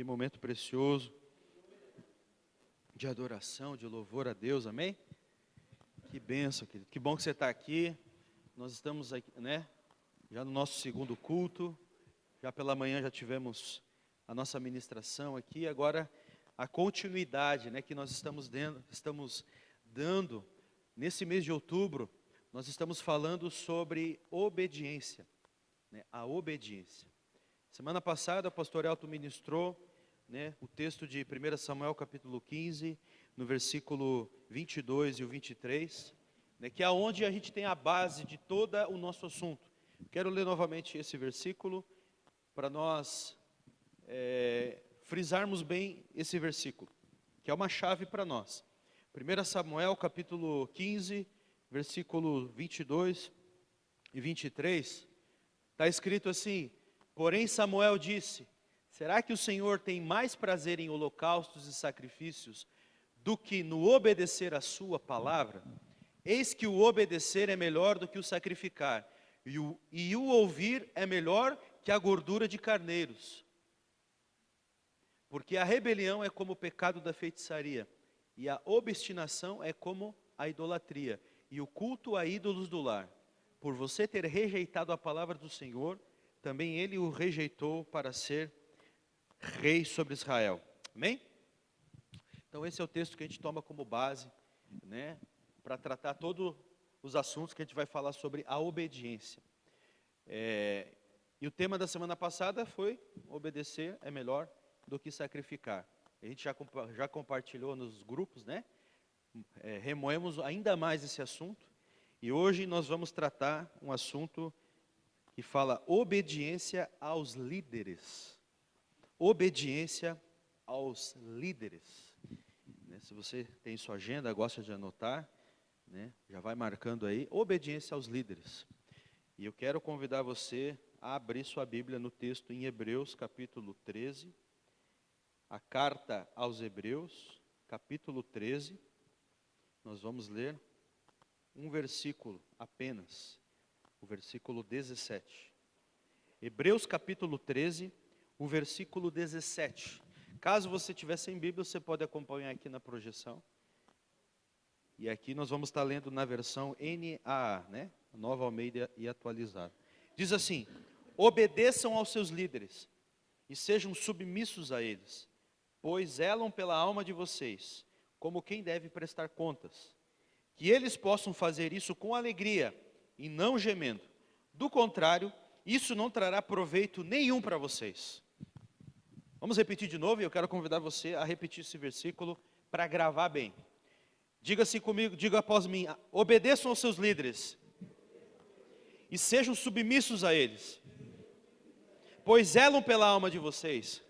Que momento precioso de adoração, de louvor a Deus, amém? Que bênção, querido. Que bom que você está aqui. Nós estamos aqui, né? Já no nosso segundo culto. Já pela manhã já tivemos a nossa ministração aqui. Agora a continuidade, né? Que nós estamos dando nesse mês de outubro. Nós estamos falando sobre obediência, né? A obediência. Semana passada o pastor Elton ministrou, né, o texto de 1 Samuel capítulo 15, no versículo 22 e o 23, né, que é onde a gente tem a base de todo o nosso assunto. Quero ler novamente esse versículo para nós frisarmos bem esse versículo, que é uma chave para nós. 1 Samuel capítulo 15, versículo 22 e 23, está escrito assim: porém Samuel disse: será que o Senhor tem mais prazer em holocaustos e sacrifícios do que no obedecer a sua palavra? Eis que o obedecer é melhor do que o sacrificar, e o ouvir é melhor que a gordura de carneiros. Porque a rebelião é como o pecado da feitiçaria, e a obstinação é como a idolatria, e o culto a ídolos do lar. Por você ter rejeitado a palavra do Senhor, também ele o rejeitou para ser rei sobre Israel. Amém? Então esse é o texto que a gente toma como base, né, para tratar todos os assuntos que a gente vai falar sobre a obediência. E o tema da semana passada foi: obedecer é melhor do que sacrificar. A gente já compartilhou nos grupos, né? Remoemos ainda mais esse assunto. E hoje nós vamos tratar um assunto que fala obediência aos líderes. Obediência aos líderes. Se você tem sua agenda, gosta de anotar, né, já vai marcando aí, obediência aos líderes. E eu quero convidar você a abrir sua Bíblia no texto em Hebreus, capítulo 13, a carta aos Hebreus, capítulo 13, nós vamos ler um versículo apenas, o versículo 17. Hebreus, capítulo 13, o versículo 17. Caso você tiver sem Bíblia, você pode acompanhar aqui na projeção. E aqui nós vamos estar lendo na versão NAA, né? Nova Almeida e atualizada. Diz assim: obedeçam aos seus líderes e sejam submissos a eles, pois zelam pela alma de vocês, como quem deve prestar contas. Que eles possam fazer isso com alegria e não gemendo. Do contrário, isso não trará proveito nenhum para vocês. Vamos repetir de novo, e eu quero convidar você a repetir esse versículo para gravar bem. Diga-se comigo, diga após mim: obedeçam aos seus líderes e sejam submissos a eles, pois zelam pela alma de vocês,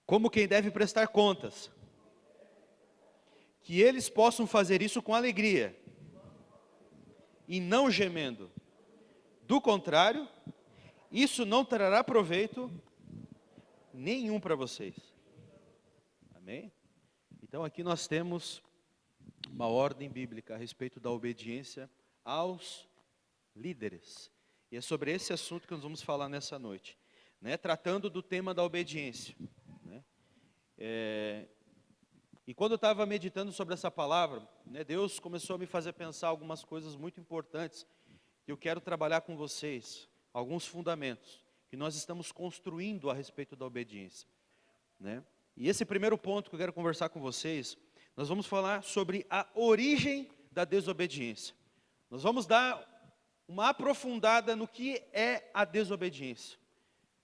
como quem deve prestar contas. Que eles possam fazer isso com alegria e não gemendo. Do contrário, isso não trará proveito nenhum para vocês. Amém? Então aqui nós temos uma ordem bíblica a respeito da obediência aos líderes. E é sobre esse assunto que nós vamos falar nessa noite, né? Tratando do tema da obediência, né? E quando eu estava meditando sobre essa palavra, né, Deus começou a me fazer pensar algumas coisas muito importantes que eu quero trabalhar com vocês, alguns fundamentos que nós estamos construindo a respeito da obediência, né? E esse primeiro ponto que eu quero conversar com vocês, nós vamos falar sobre a origem da desobediência. Nós vamos dar uma aprofundada no que é a desobediência.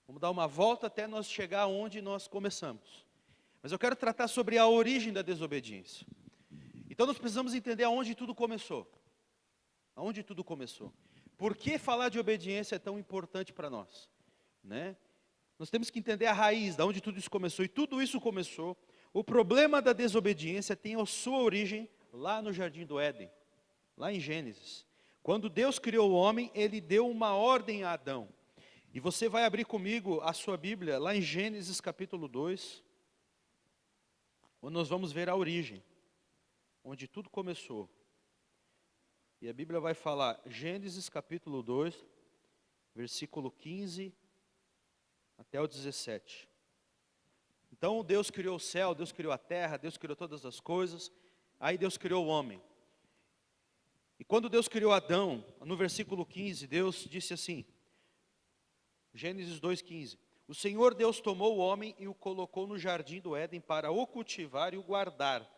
Vamos dar uma volta até nós chegar onde nós começamos. Mas eu quero tratar sobre a origem da desobediência. Então nós precisamos entender aonde tudo começou. Aonde tudo começou. Por que falar de obediência é tão importante para nós, né? Nós temos que entender a raiz, de onde tudo isso começou. E tudo isso começou. O problema da desobediência tem a sua origem lá no Jardim do Éden, lá em Gênesis. Quando Deus criou o homem, Ele deu uma ordem a Adão. E você vai abrir comigo a sua Bíblia, lá em Gênesis capítulo 2, onde nós vamos ver a origem, onde tudo começou. E a Bíblia vai falar, Gênesis capítulo 2, versículo 15 até o 17. Então Deus criou o céu, Deus criou a terra, Deus criou todas as coisas, aí Deus criou o homem. E quando Deus criou Adão, no versículo 15, Deus disse assim, Gênesis 2,15, o Senhor Deus tomou o homem e o colocou no jardim do Éden para o cultivar e o guardar.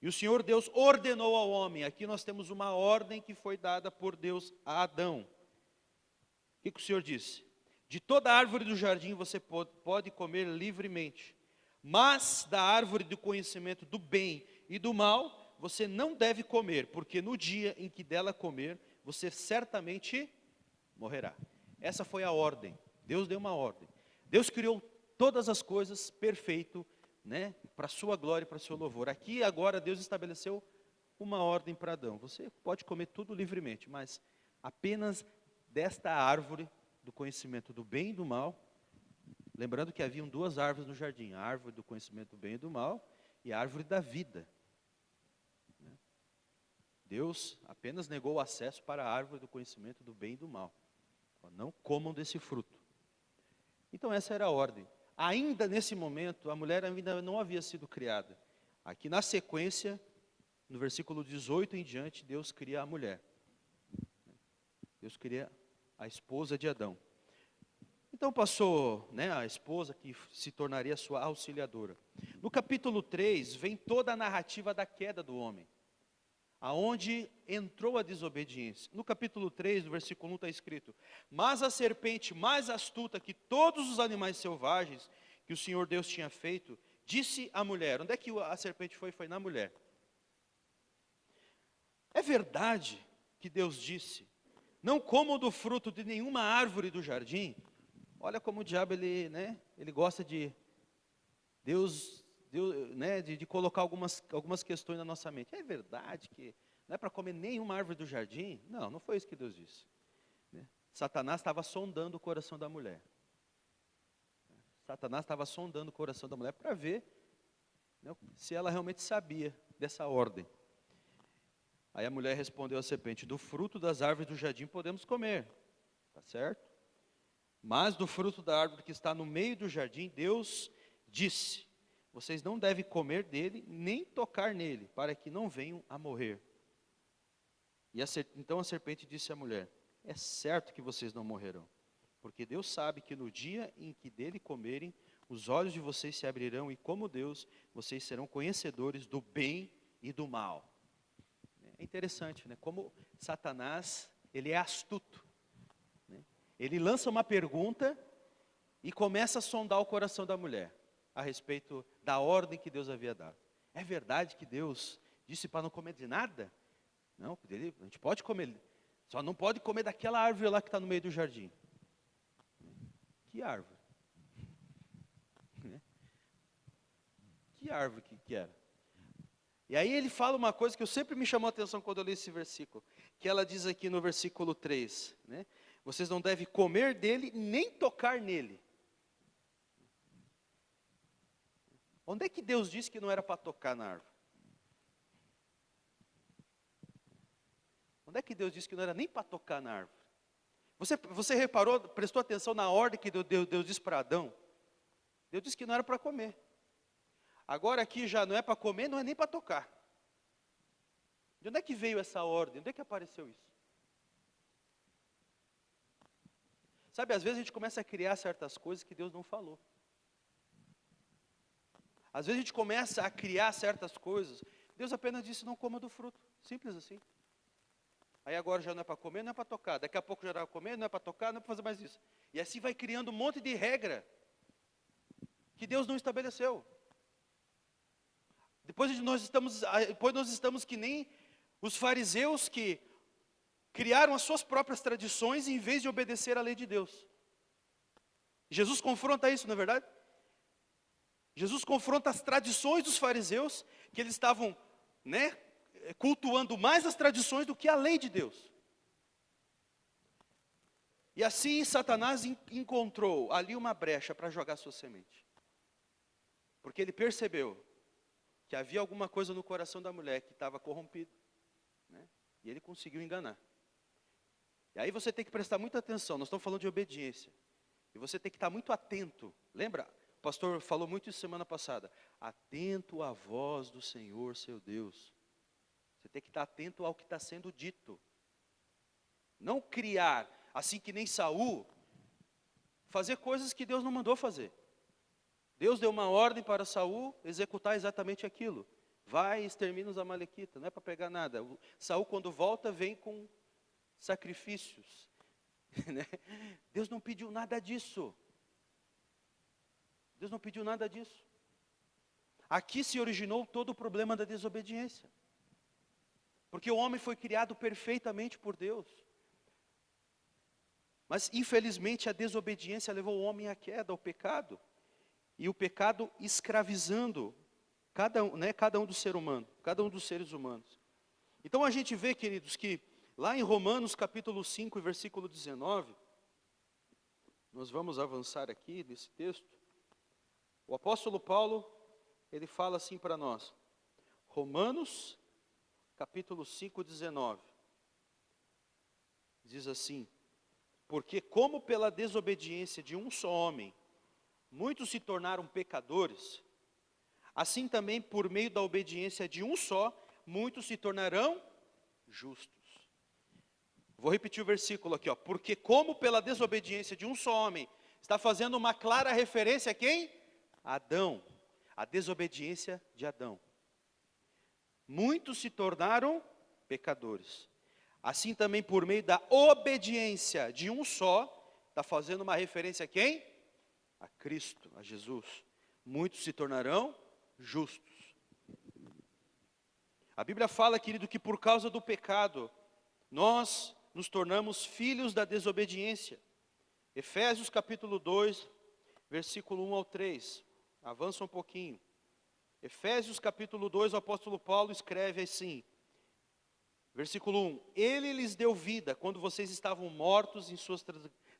E o Senhor Deus ordenou ao homem, aqui nós temos uma ordem que foi dada por Deus a Adão. O que o Senhor disse? De toda árvore do jardim você pode comer livremente, mas da árvore do conhecimento do bem e do mal você não deve comer, porque no dia em que dela comer, você certamente morrerá. Essa foi a ordem. Deus deu uma ordem. Deus criou todas as coisas perfeito, né, para a sua glória e para o seu louvor. Aqui agora Deus estabeleceu uma ordem para Adão. Você pode comer tudo livremente, mas apenas desta árvore do conhecimento do bem e do mal. Lembrando que haviam duas árvores no jardim, a árvore do conhecimento do bem e do mal e a árvore da vida. Deus apenas negou o acesso para a árvore do conhecimento do bem e do mal. Não comam desse fruto. Então essa era a ordem. Ainda nesse momento, a mulher ainda não havia sido criada. Aqui na sequência, no versículo 18 em diante, Deus cria a mulher. Deus cria a esposa de Adão. Então passou, né, a esposa que se tornaria sua auxiliadora. No capítulo 3, vem toda a narrativa da queda do homem, aonde entrou a desobediência. No capítulo 3, no versículo 1 está escrito, mas a serpente mais astuta que todos os animais selvagens que o Senhor Deus tinha feito, disse à mulher, onde é que a serpente foi? Foi na mulher. É verdade que Deus disse, não comam do fruto de nenhuma árvore do jardim. Olha como o diabo, ele gosta de Deus, né, de colocar algumas questões na nossa mente. É verdade que não é para comer nenhuma árvore do jardim? Não, não foi isso que Deus disse. Satanás estava sondando o coração da mulher. Satanás estava sondando o coração da mulher para ver, né, se ela realmente sabia dessa ordem. Aí a mulher respondeu à serpente, do fruto das árvores do jardim podemos comer, tá certo? Mas do fruto da árvore que está no meio do jardim, Deus disse, vocês não devem comer dele, nem tocar nele, para que não venham a morrer. E então a serpente disse à mulher, é certo que vocês não morrerão, porque Deus sabe que no dia em que dele comerem, os olhos de vocês se abrirão, e como Deus, vocês serão conhecedores do bem e do mal. É interessante, né? Como Satanás, ele é astuto. Né? Ele lança uma pergunta e começa a sondar o coração da mulher a respeito da ordem que Deus havia dado. É verdade que Deus disse para não comer de nada? Não, a gente pode comer, só não pode comer daquela árvore lá que está no meio do jardim. Que árvore? Que árvore que era? E aí ele fala uma coisa que eu sempre me chamou a atenção quando eu li esse versículo, que ela diz aqui no versículo 3, né? Vocês não devem comer dele, nem tocar nele. Onde é que Deus disse que não era para tocar na árvore? Onde é que Deus disse que não era nem para tocar na árvore? Você reparou, prestou atenção na ordem que Deus disse para Adão? Deus disse que não era para comer. Agora aqui já não é para comer, não é nem para tocar. De onde é que veio essa ordem? Onde é que apareceu isso? Sabe, às vezes a gente começa a criar certas coisas que Deus não falou. Às vezes a gente começa a criar certas coisas, Deus apenas disse não coma do fruto, simples assim. Aí agora já não é para comer, não é para tocar. Daqui a pouco já não é para comer, não é para tocar, não é para fazer mais isso. E assim vai criando um monte de regra que Deus não estabeleceu. Depois nós estamos que nem os fariseus que criaram as suas próprias tradições em vez de obedecer à lei de Deus. Jesus confronta isso, não é verdade? Jesus confronta as tradições dos fariseus, que eles estavam, né, cultuando mais as tradições do que a lei de Deus. E assim Satanás encontrou ali uma brecha para jogar sua semente. Porque ele percebeu que havia alguma coisa no coração da mulher que estava corrompido, né? E ele conseguiu enganar. E aí você tem que prestar muita atenção, nós estamos falando de obediência. E você tem que estar muito atento. Lembra? O pastor falou muito isso semana passada. Atento à voz do Senhor, seu Deus. Você tem que estar atento ao que está sendo dito. Não criar, assim que nem Saul, fazer coisas que Deus não mandou fazer. Deus deu uma ordem para Saul executar exatamente aquilo. Vai e extermina os amalequitas, não é para pegar nada. Saul, quando volta, vem com sacrifícios. Né? Deus não pediu nada disso. Deus não pediu nada disso. Aqui se originou todo o problema da desobediência. Porque o homem foi criado perfeitamente por Deus. Mas, infelizmente, a desobediência levou o homem à queda, ao pecado. E o pecado escravizando cada um do ser humano, cada um dos seres humanos. Então a gente vê, queridos, que lá em Romanos capítulo 5, versículo 19, nós vamos avançar aqui nesse texto. O apóstolo Paulo, ele fala assim para nós. Romanos capítulo 5, 19. Diz assim: porque como pela desobediência de um só homem, muitos se tornaram pecadores, assim também por meio da obediência de um só, muitos se tornarão justos. Vou repetir o versículo aqui, ó. Porque como pela desobediência de um só homem, está fazendo uma clara referência a quem? Adão. A desobediência de Adão. Muitos se tornaram pecadores. Assim também por meio da obediência de um só, está fazendo uma referência a quem? A Cristo, a Jesus. Muitos se tornarão justos. A Bíblia fala, querido, que por causa do pecado, nós nos tornamos filhos da desobediência. Efésios capítulo 2, versículo 1 ao 3. Avança um pouquinho. Efésios capítulo 2, o apóstolo Paulo escreve assim. Versículo 1. Ele lhes deu vida quando vocês estavam mortos em suas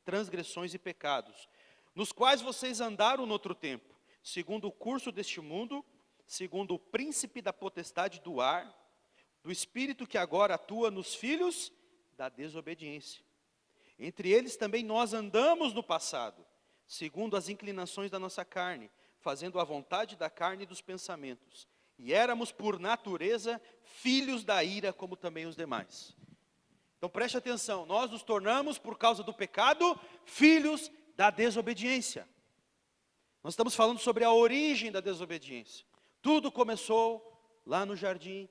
transgressões e pecados, nos quais vocês andaram no outro tempo, segundo o curso deste mundo, segundo o príncipe da potestade do ar, do espírito que agora atua nos filhos da desobediência. Entre eles também nós andamos no passado, segundo as inclinações da nossa carne, fazendo a vontade da carne e dos pensamentos. E éramos por natureza filhos da ira, como também os demais. Então preste atenção, nós nos tornamos, por causa do pecado, filhos da desobediência. Nós estamos falando sobre a origem da desobediência. Tudo começou lá no jardim,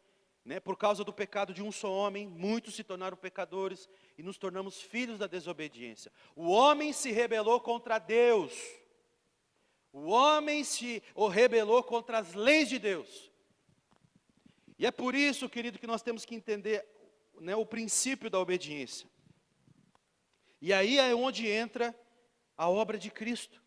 por causa do pecado de um só homem, muitos se tornaram pecadores e nos tornamos filhos da desobediência. O homem se rebelou contra Deus. O homem se rebelou contra as leis de Deus. E é por isso, querido, que nós temos que entender o princípio da obediência. E aí é onde entra a obra de Cristo.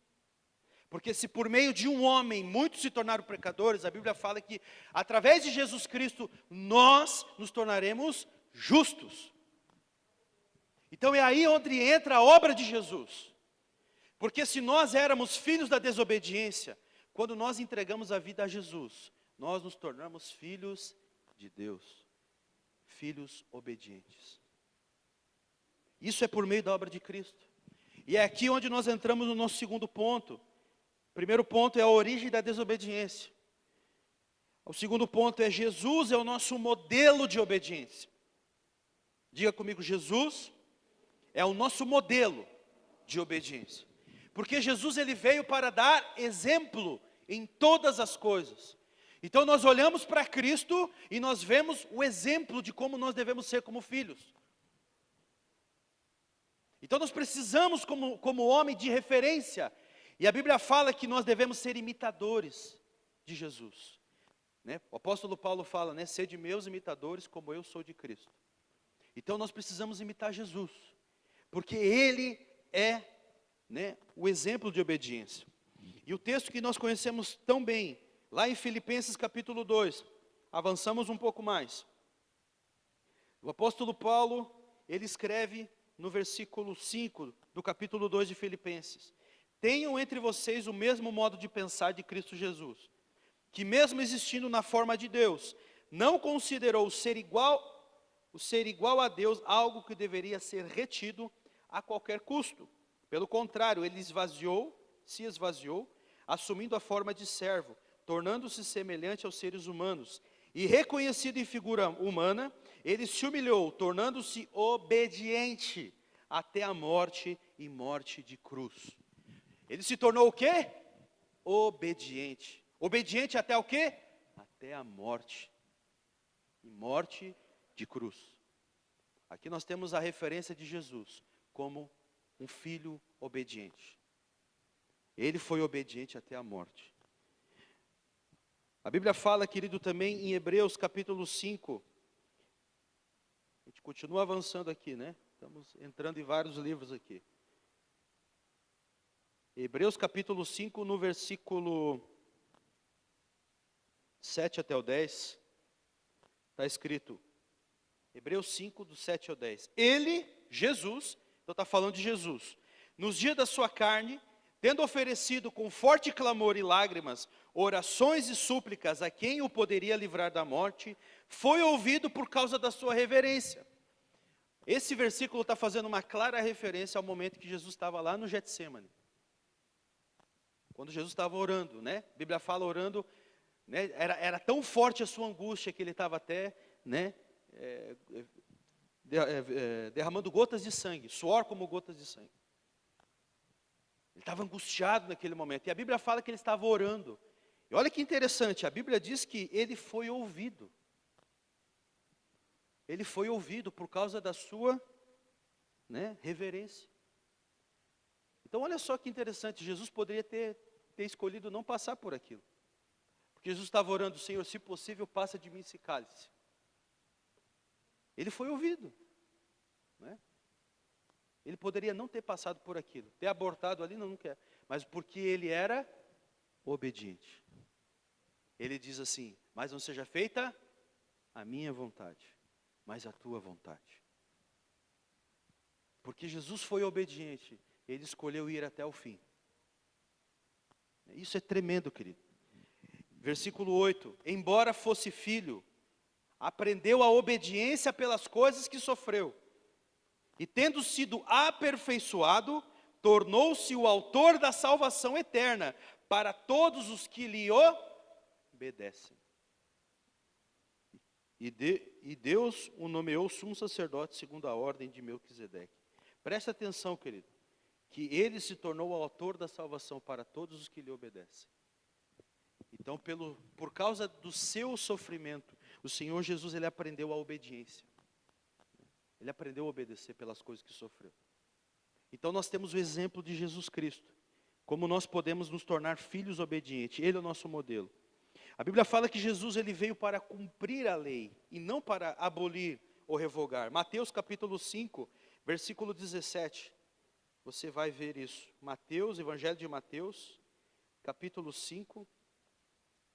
Porque se por meio de um homem muitos se tornaram pecadores, a Bíblia fala que através de Jesus Cristo nós nos tornaremos justos. Então é aí onde entra a obra de Jesus. Porque se nós éramos filhos da desobediência, quando nós entregamos a vida a Jesus, nós nos tornamos filhos de Deus, filhos obedientes. Isso é por meio da obra de Cristo. E é aqui onde nós entramos no nosso segundo ponto. O primeiro ponto é a origem da desobediência. O segundo ponto é Jesus é o nosso modelo de obediência. Diga comigo, Jesus é o nosso modelo de obediência. Porque Jesus ele veio para dar exemplo em todas as coisas. Então nós olhamos para Cristo e nós vemos o exemplo de como nós devemos ser como filhos. Então nós precisamos como homem de referência. E a Bíblia fala que nós devemos ser imitadores de Jesus. O apóstolo Paulo fala, sede meus imitadores como eu sou de Cristo. Então nós precisamos imitar Jesus. Porque Ele é o exemplo de obediência. E o texto que nós conhecemos tão bem, lá em Filipenses capítulo 2, avançamos um pouco mais. O apóstolo Paulo, ele escreve no versículo 5 do capítulo 2 de Filipenses: tenham entre vocês o mesmo modo de pensar de Cristo Jesus, que mesmo existindo na forma de Deus, não considerou o ser igual a Deus algo que deveria ser retido a qualquer custo. Pelo contrário, ele se esvaziou, assumindo a forma de servo, tornando-se semelhante aos seres humanos. E reconhecido em figura humana, ele se humilhou, tornando-se obediente até a morte e morte de cruz. Ele se tornou o quê? Obediente. Obediente até o quê? Até a morte. E morte de cruz. Aqui nós temos a referência de Jesus como um filho obediente. Ele foi obediente até a morte. A Bíblia fala, querido, também em Hebreus capítulo 5. A gente continua avançando aqui, né? Estamos entrando em vários livros aqui. Hebreus capítulo 5, no versículo 7 até o 10, está escrito, Hebreus 5, do 7 ao 10. Ele, Jesus, então está falando de Jesus, nos dias da sua carne, tendo oferecido com forte clamor e lágrimas, orações e súplicas a quem o poderia livrar da morte, foi ouvido por causa da sua reverência. Esse versículo está fazendo uma clara referência ao momento que Jesus estava lá no Getsêmani. Quando Jesus estava orando, né? A Bíblia fala orando, né? Era tão forte a sua angústia que ele estava até, né? Derramando gotas de sangue, suor como gotas de sangue. Ele estava angustiado naquele momento. E a Bíblia fala que ele estava orando. E olha que interessante, a Bíblia diz que ele foi ouvido. Ele foi ouvido por causa da sua, né, reverência. Então olha só que interessante, Jesus poderia ter escolhido não passar por aquilo. Porque Jesus estava orando, Senhor, se possível, passa de mim esse cálice. Ele foi ouvido, né? Ele poderia não ter passado por aquilo, ter abortado ali, não quer. Mas porque ele era obediente. Ele diz assim, mas não seja feita a minha vontade, mas a tua vontade. Porque Jesus foi obediente, ele escolheu ir até o fim. Isso é tremendo, querido. Versículo 8, embora fosse filho, aprendeu a obediência pelas coisas que sofreu. E tendo sido aperfeiçoado, tornou-se o autor da salvação eterna para todos os que lhe obedecem. E Deus o nomeou sumo sacerdote segundo a ordem de Melquisedeque. Presta atenção, querido, que ele se tornou o autor da salvação para todos os que lhe obedecem. Então, por causa do seu sofrimento, o Senhor Jesus, ele aprendeu a obediência. Ele aprendeu a obedecer pelas coisas que sofreu. Então nós temos o exemplo de Jesus Cristo. Como nós podemos nos tornar filhos obedientes. Ele é o nosso modelo. A Bíblia fala que Jesus ele veio para cumprir a lei e não para abolir ou revogar. Mateus capítulo 5, versículo 17. Você vai ver isso. Mateus, Evangelho de Mateus, capítulo 5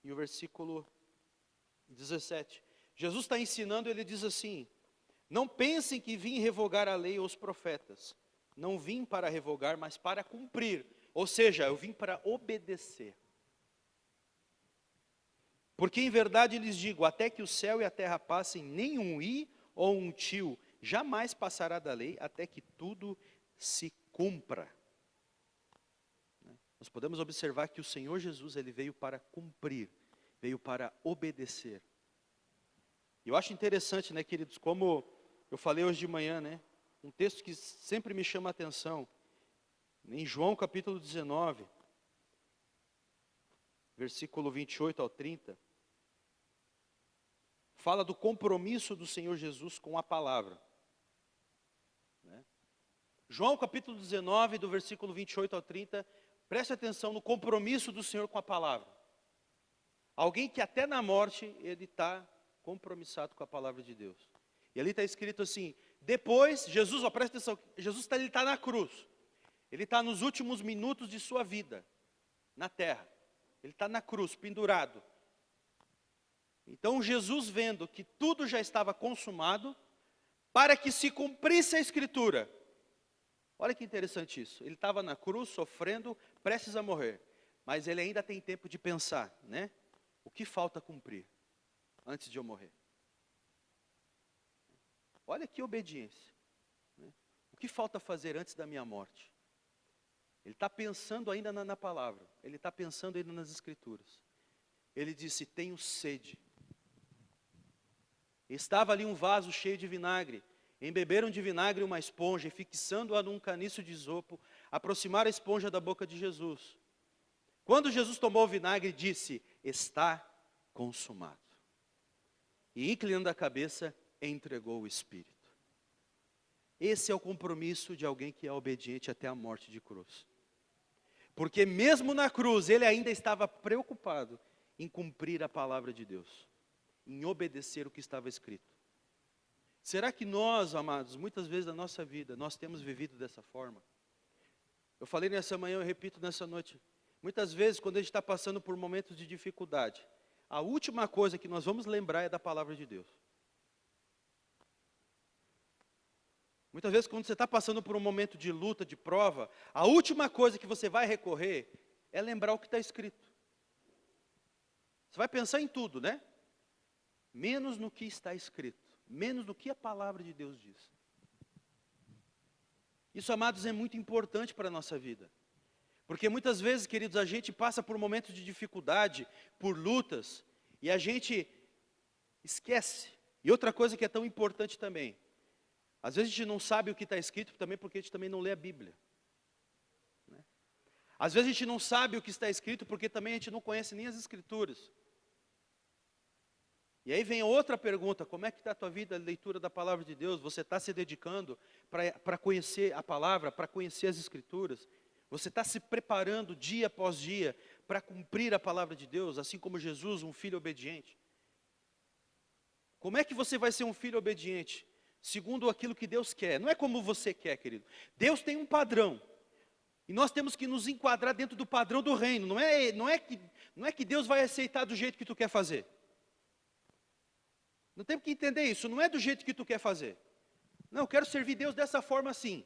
e o versículo 17. Jesus está ensinando, ele diz assim: não pensem que vim revogar a lei ou os profetas. Não vim para revogar, mas para cumprir. Ou seja, eu vim para obedecer. Porque em verdade lhes digo, até que o céu e a terra passem, nem um i ou um tio jamais passará da lei, até que tudo se cumpra. Nós podemos observar que o Senhor Jesus, ele veio para cumprir, veio para obedecer. E eu acho interessante, né, queridos, como eu falei hoje de manhã, né, um texto que sempre me chama a atenção, em João capítulo 19, versículo 28 ao 30, fala do compromisso do Senhor Jesus com a palavra. Né? João capítulo 19, do versículo 28 ao 30, preste atenção no compromisso do Senhor com a palavra. Alguém que até na morte, ele está compromissado com a palavra de Deus. E ali está escrito assim, depois, Jesus, ó, presta atenção, Jesus ele está na cruz. Ele está nos últimos minutos de sua vida, na terra. Ele está na cruz, pendurado. Então Jesus, vendo que tudo já estava consumado, para que se cumprisse a Escritura. Olha que interessante isso. Ele estava na cruz, sofrendo, prestes a morrer. Mas ele ainda tem tempo de pensar, né? O que falta cumprir antes de eu morrer? Olha que obediência. Né? O que falta fazer antes da minha morte? Ele está pensando ainda na palavra. Ele está pensando ainda nas Escrituras. Ele disse, tenho sede. Estava ali um vaso cheio de vinagre. Embeberam de vinagre uma esponja e fixando-a num caniço de isopo, aproximaram a esponja da boca de Jesus. Quando Jesus tomou o vinagre, disse, está consumado. E inclinando a cabeça, entregou o Espírito. Esse é o compromisso de alguém que é obediente até a morte de cruz. Porque mesmo na cruz, ele ainda estava preocupado em cumprir a palavra de Deus, em obedecer o que estava escrito. Será que nós, amados, muitas vezes na nossa vida, nós temos vivido dessa forma? Eu falei nessa manhã, eu repito nessa noite. Muitas vezes, quando a gente está passando por momentos de dificuldade, a última coisa que nós vamos lembrar é da palavra de Deus. Muitas vezes, quando você está passando por um momento de luta, de prova, a última coisa que você vai recorrer é lembrar o que está escrito. Você vai pensar em tudo, né? Menos no que está escrito, menos no que a palavra de Deus diz. Isso, amados, é muito importante para a nossa vida. Porque muitas vezes, queridos, a gente passa por momentos de dificuldade, por lutas, e a gente esquece. E outra coisa que é tão importante também, às vezes a gente não sabe o que está escrito também porque a gente também não lê a Bíblia. Né? Às vezes a gente não sabe o que está escrito porque também a gente não conhece nem as Escrituras. E aí vem outra pergunta, como é que está a tua vida, a leitura da palavra de Deus? Você está se dedicando para conhecer a palavra, para conhecer as Escrituras? Você está se preparando dia após dia para cumprir a palavra de Deus, assim como Jesus, um filho obediente? Como é que você vai ser um filho obediente? Segundo aquilo que Deus quer. Não é como você quer, querido. Deus tem um padrão. E nós temos que nos enquadrar dentro do padrão do reino. Não é que Deus vai aceitar do jeito que tu quer fazer. Não temos que entender isso. Não é do jeito que tu quer fazer. Não, eu quero servir Deus dessa forma assim.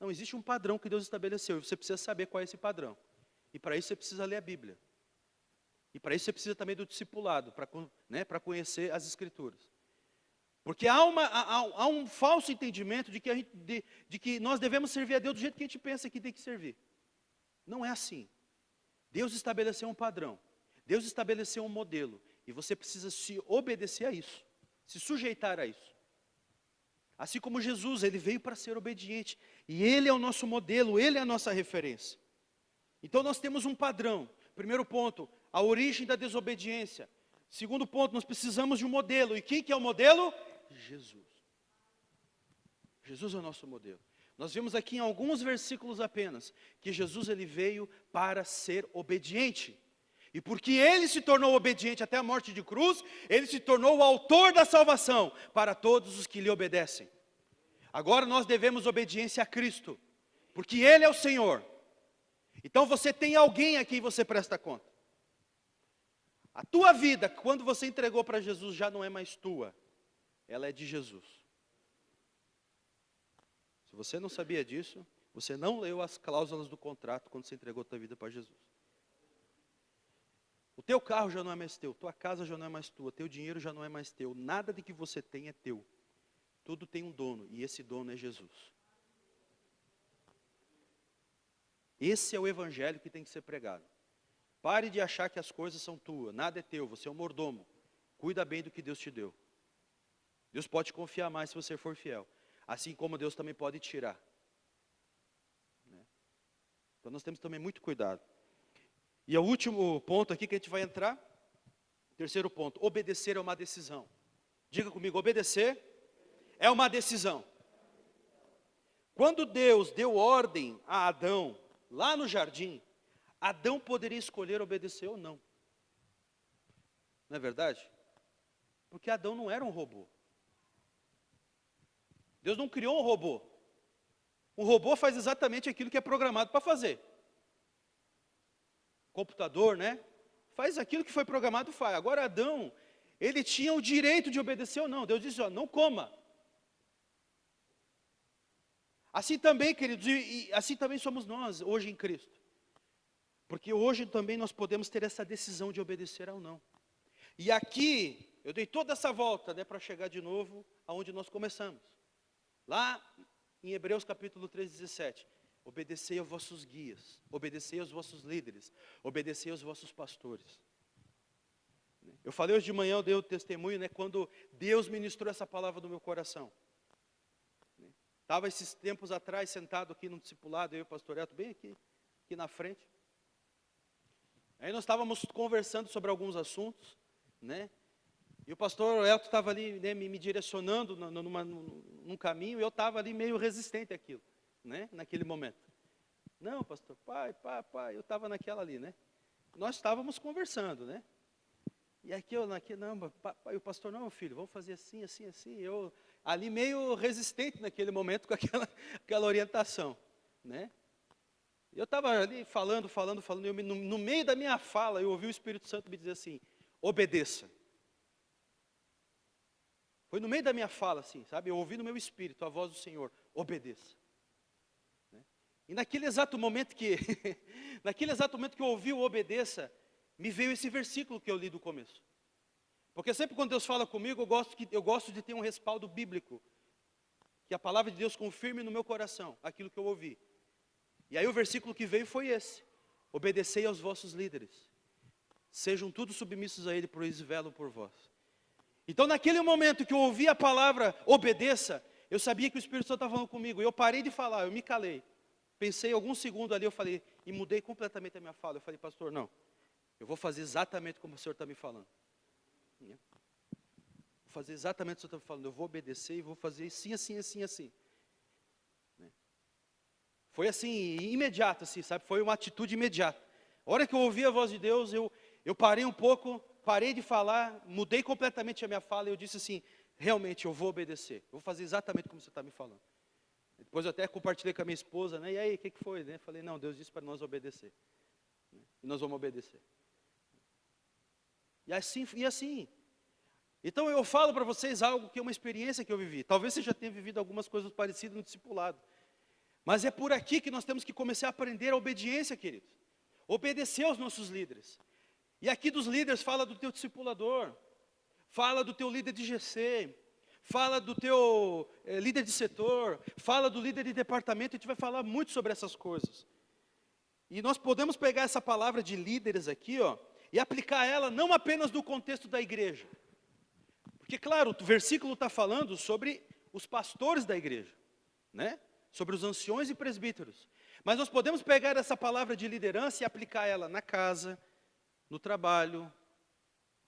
Não, existe um padrão que Deus estabeleceu. E você precisa saber qual é esse padrão. E para isso você precisa ler a Bíblia. E para isso você precisa também do discipulado, para conhecer as Escrituras. Porque há um falso entendimento de que nós devemos servir a Deus do jeito que a gente pensa que tem que servir. Não é assim. Deus estabeleceu um padrão. Deus estabeleceu um modelo. E você precisa se obedecer a isso. Se sujeitar a isso. Assim como Jesus, ele veio para ser obediente. E ele é o nosso modelo, ele é a nossa referência. Então nós temos um padrão. Primeiro ponto, a origem da desobediência. Segundo ponto, nós precisamos de um modelo. E quem que é o modelo? Jesus. Jesus é o nosso modelo. Nós vimos aqui em alguns versículos apenas que Jesus ele veio para ser obediente. E porque ele se tornou obediente até a morte de cruz, ele se tornou o autor da salvação para todos os que lhe obedecem. Agora nós devemos obediência a Cristo, porque ele é o Senhor. Então você tem alguém a quem você presta conta. A tua vida, quando você entregou para Jesus, já não é mais tua. Ela é de Jesus. Se você não sabia disso, você não leu as cláusulas do contrato quando você entregou a tua vida para Jesus. O teu carro já não é mais teu, tua casa já não é mais tua, teu dinheiro já não é mais teu, nada de que você tem é teu. Tudo tem um dono, e esse dono é Jesus. Esse é o evangelho que tem que ser pregado. Pare de achar que as coisas são tuas, nada é teu, você é um mordomo. Cuida bem do que Deus te deu. Deus pode confiar mais se você for fiel. Assim como Deus também pode tirar. Então nós temos também muito cuidado. E o último ponto aqui que a gente vai entrar. Terceiro ponto, obedecer é uma decisão. Diga comigo, obedecer é uma decisão. Quando Deus deu ordem a Adão, lá no jardim, Adão poderia escolher obedecer ou não. Não é verdade? Porque Adão não era um robô. Deus não criou um robô. Um robô faz exatamente aquilo que é programado para fazer. Computador, né? Faz aquilo que foi programado, faz. Agora Adão, ele tinha o direito de obedecer ou não. Deus disse, ó, não coma. Assim também, queridos, e assim também somos nós, hoje em Cristo. Porque hoje também nós podemos ter essa decisão de obedecer ou não. E aqui, eu dei toda essa volta, né, para chegar de novo aonde nós começamos. Lá em Hebreus capítulo 3, 17. obedecei aos vossos guias, obedecei aos vossos líderes, obedecei aos vossos pastores. Eu falei hoje de manhã, eu dei o testemunho, né, quando Deus ministrou essa palavra no meu coração. Estava esses tempos atrás, sentado aqui no discipulado, eu e o pastor Elton, bem aqui na frente. Aí nós estávamos conversando sobre alguns assuntos, né? E o pastor Elton estava ali, né, me direcionando num caminho, e eu estava ali meio resistente àquilo, né, naquele momento. Não, pastor, pai, eu estava naquela ali, né? Nós estávamos conversando, né? E aqui, não, papai, o pastor, não, filho, vamos fazer assim, assim, assim. Eu ali meio resistente naquele momento com aquela orientação, né? Eu estava ali falando, e no meio da minha fala, eu ouvi o Espírito Santo me dizer assim, obedeça. Foi no meio da minha fala, assim, sabe? Eu ouvi no meu espírito a voz do Senhor, obedeça. Né? E naquele exato momento que eu ouvi o obedeça, me veio esse versículo que eu li do começo. Porque sempre quando Deus fala comigo, eu gosto de ter um respaldo bíblico. Que a palavra de Deus confirme no meu coração aquilo que eu ouvi. E aí o versículo que veio foi esse. Obedecei aos vossos líderes. Sejam todos submissos a ele, por eles velam por vós. Então naquele momento que eu ouvi a palavra obedeça, eu sabia que o Espírito Santo estava falando comigo. Eu parei de falar, eu me calei. Pensei alguns segundos ali, eu falei, e mudei completamente a minha fala. Eu falei, pastor, não. Eu vou fazer exatamente como o Senhor está me falando. Vou fazer exatamente o que o Senhor está me falando. Eu vou obedecer e vou fazer assim, assim, assim, assim. Foi assim, imediato, assim, sabe? Foi uma atitude imediata. A hora que eu ouvi a voz de Deus, eu parei um pouco, parei de falar, mudei completamente a minha fala e eu disse assim, realmente eu vou obedecer. Eu vou fazer exatamente como você está me falando. Depois eu até compartilhei com a minha esposa, né? E aí, o que foi? Né? Falei, não, Deus disse para nós obedecer. E nós vamos obedecer. E assim. Então eu falo para vocês algo que é uma experiência que eu vivi. Talvez você já tenha vivido algumas coisas parecidas no discipulado. Mas é por aqui que nós temos que começar a aprender a obediência, queridos. Obedecer aos nossos líderes. E aqui dos líderes fala do teu discipulador. Fala do teu líder de GC. Fala do teu líder de setor. Fala do líder de departamento. A gente vai falar muito sobre essas coisas. E nós podemos pegar essa palavra de líderes aqui, ó, e aplicar ela não apenas no contexto da igreja. Porque, claro, o versículo está falando sobre os pastores da igreja, né? Sobre os anciões e presbíteros. Mas nós podemos pegar essa palavra de liderança e aplicar ela na casa, no trabalho,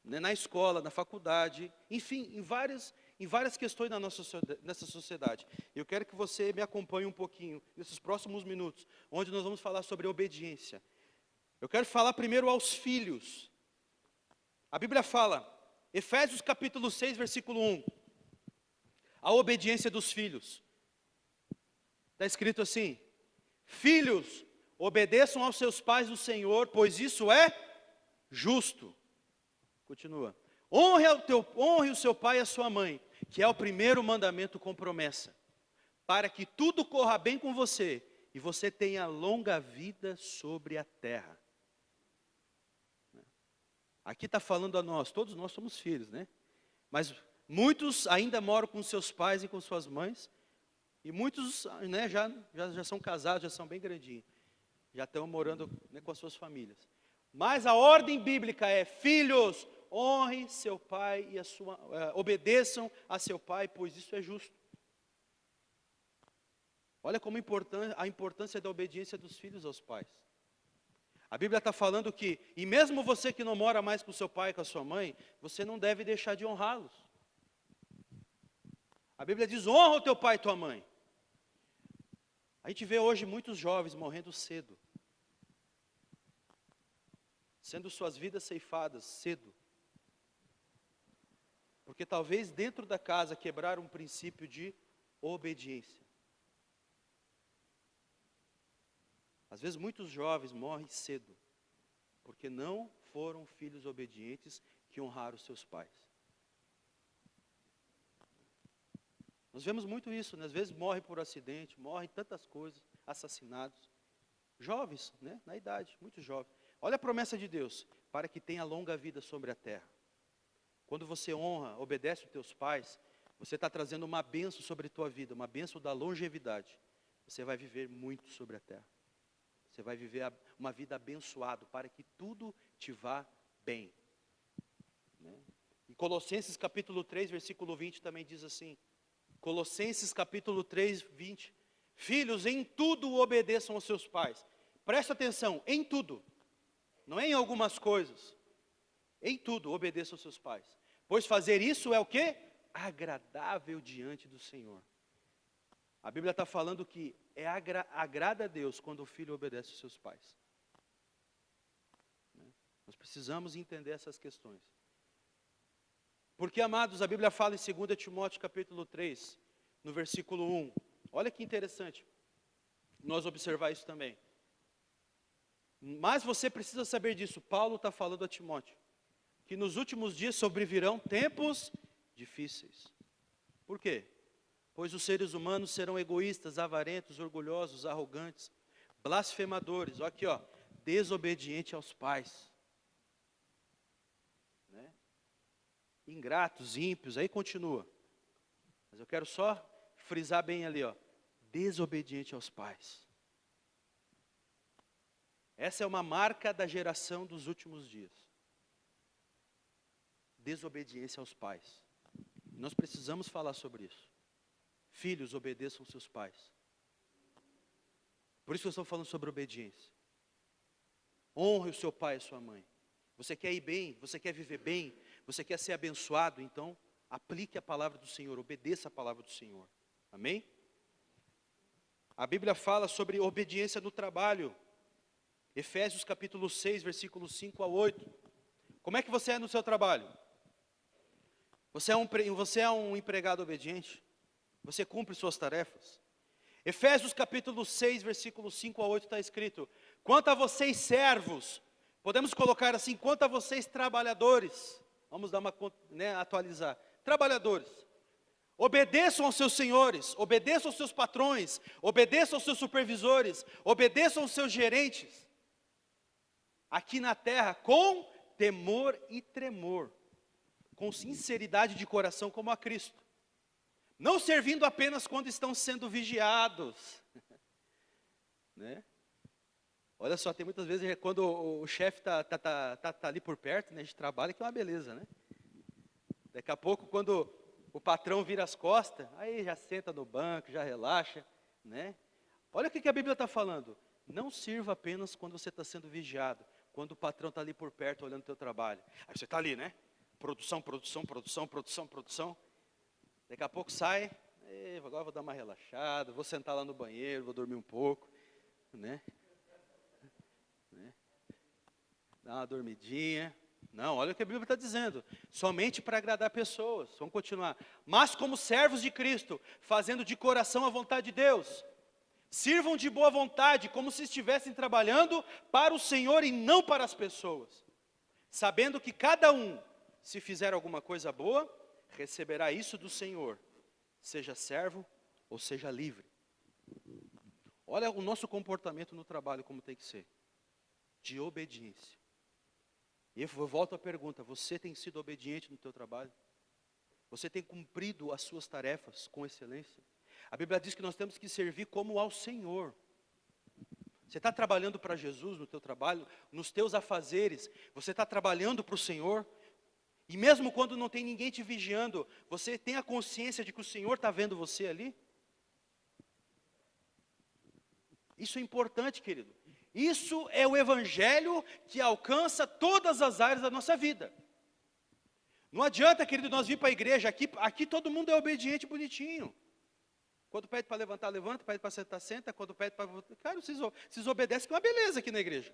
né, na escola, na faculdade, enfim, em várias questões nessa sociedade. Eu quero que você me acompanhe um pouquinho nesses próximos minutos, onde nós vamos falar sobre obediência. Eu quero falar primeiro aos filhos. A Bíblia fala, Efésios capítulo 6, versículo 1, a obediência dos filhos. Está escrito assim, filhos, obedeçam aos seus pais no Senhor, pois isso é justo. Continua. Honre o seu pai e a sua mãe, que é o primeiro mandamento com promessa, para que tudo corra bem com você e você tenha longa vida sobre a terra. Aqui está falando a nós, todos nós somos filhos, né? Mas muitos ainda moram com seus pais e com suas mães, e muitos, né, já são casados, já são bem grandinhos, já estão morando, né, com as suas famílias. Mas a ordem bíblica é, filhos, honre seu pai e obedeçam a seu pai, pois isso é justo. Olha como a importância da obediência dos filhos aos pais. A Bíblia está falando que, e mesmo você que não mora mais com seu pai e com a sua mãe, você não deve deixar de honrá-los. A Bíblia diz, honra o teu pai e tua mãe. A gente vê hoje muitos jovens morrendo cedo, sendo suas vidas ceifadas cedo. Porque talvez dentro da casa quebraram um princípio de obediência. Às vezes muitos jovens morrem cedo, porque não foram filhos obedientes que honraram seus pais. Nós vemos muito isso, né? Às vezes morre por acidente, morrem tantas coisas, assassinados. Jovens, né? Na idade, muito jovens. Olha a promessa de Deus, para que tenha longa vida sobre a terra. Quando você honra, obedece os teus pais, você está trazendo uma bênção sobre a tua vida, uma bênção da longevidade. você vai viver muito sobre a terra. Você vai viver uma vida abençoada, para que tudo te vá bem. Né? Em Colossenses capítulo 3, versículo 20 também diz assim, Colossenses capítulo 3, 20, filhos, em tudo obedeçam aos seus pais. Presta atenção, em tudo, não é em algumas coisas. Em tudo obedeçam aos seus pais. Pois fazer isso é o quê? Agradável diante do Senhor. A Bíblia está falando que agrada a Deus quando o filho obedece aos seus pais. Nós precisamos entender essas questões. Porque, amados, a Bíblia fala em 2 Timóteo capítulo 3, no versículo 1. Olha que interessante nós observar isso também. Mas você precisa saber disso. Paulo está falando a Timóteo que nos últimos dias sobrevirão tempos difíceis. Por quê? Pois os seres humanos serão egoístas, avarentos, orgulhosos, arrogantes, blasfemadores, olha aqui, desobedientes aos pais, né? Ingratos, ímpios, aí continua. Mas eu quero só frisar bem ali, desobediente aos pais. Essa é uma marca da geração dos últimos dias. Desobediência aos pais. Nós precisamos falar sobre isso. Filhos, obedeçam seus pais. Por isso que eu estou falando sobre obediência. Honre o seu pai e a sua mãe. Você quer ir bem, você quer viver bem, você quer ser abençoado, então aplique a palavra do Senhor, obedeça a palavra do Senhor. Amém? A Bíblia fala sobre obediência no trabalho. Efésios capítulo 6, versículos 5 a 8. Como é que você é no seu trabalho? Você é um empregado obediente? Você cumpre suas tarefas? Efésios capítulo 6, versículos 5 a 8 está escrito: quanto a vocês servos, podemos colocar assim, quanto a vocês trabalhadores, vamos dar uma, atualizar, trabalhadores, obedeçam aos seus senhores, obedeçam aos seus patrões, obedeçam aos seus supervisores, obedeçam aos seus gerentes, aqui na terra, com temor e tremor, com sinceridade de coração como a Cristo, não servindo apenas quando estão sendo vigiados, né? Olha só, tem muitas vezes quando o chefe tá ali por perto, né, a gente trabalha, que é uma beleza, né? Daqui a pouco, quando o patrão vira as costas, aí já senta no banco, já relaxa, né? Olha o que a Bíblia está falando. Não sirva apenas quando você está sendo vigiado, quando o patrão está ali por perto olhando o teu trabalho. Aí você está ali, né? Produção, produção, produção, produção, produção. Daqui a pouco sai, agora vou dar uma relaxada, vou sentar lá no banheiro, vou dormir um pouco, né? Dar uma dormidinha. Não, olha o que a Bíblia está dizendo. Somente para agradar pessoas. Vamos continuar. Mas como servos de Cristo, fazendo de coração a vontade de Deus. Sirvam de boa vontade, como se estivessem trabalhando para o Senhor e não para as pessoas. Sabendo que cada um, se fizer alguma coisa boa, receberá isso do Senhor, seja servo ou seja livre. Olha o nosso comportamento no trabalho como tem que ser, de obediência. E eu volto à pergunta, você tem sido obediente no teu trabalho? Você tem cumprido as suas tarefas com excelência? A Bíblia diz que nós temos que servir como ao Senhor. Você está trabalhando para Jesus no teu trabalho, nos teus afazeres, você está trabalhando para o Senhor? E mesmo quando não tem ninguém te vigiando, você tem a consciência de que o Senhor está vendo você ali? Isso é importante, querido. Isso é o Evangelho que alcança todas as áreas da nossa vida. Não adianta, querido, nós vir para a igreja, aqui todo mundo é obediente, bonitinho. Quando pede para levantar, levanta, pede para sentar, senta, quando pede para... Cara, vocês obedecem, que é uma beleza aqui na igreja.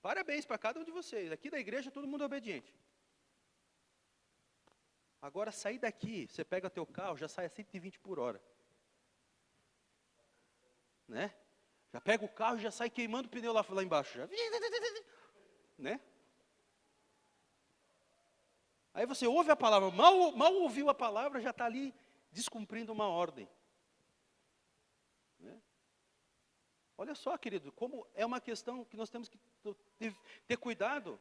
Parabéns para cada um de vocês. Aqui da igreja todo mundo é obediente. Agora, sair daqui, você pega teu carro, já sai a 120 por hora. Né? Já pega o carro e já sai queimando o pneu lá embaixo. Já. Né? Aí você ouve a palavra, mal ouviu a palavra, já está ali descumprindo uma ordem. Né? Olha só, querido, como é uma questão que nós temos que ter cuidado.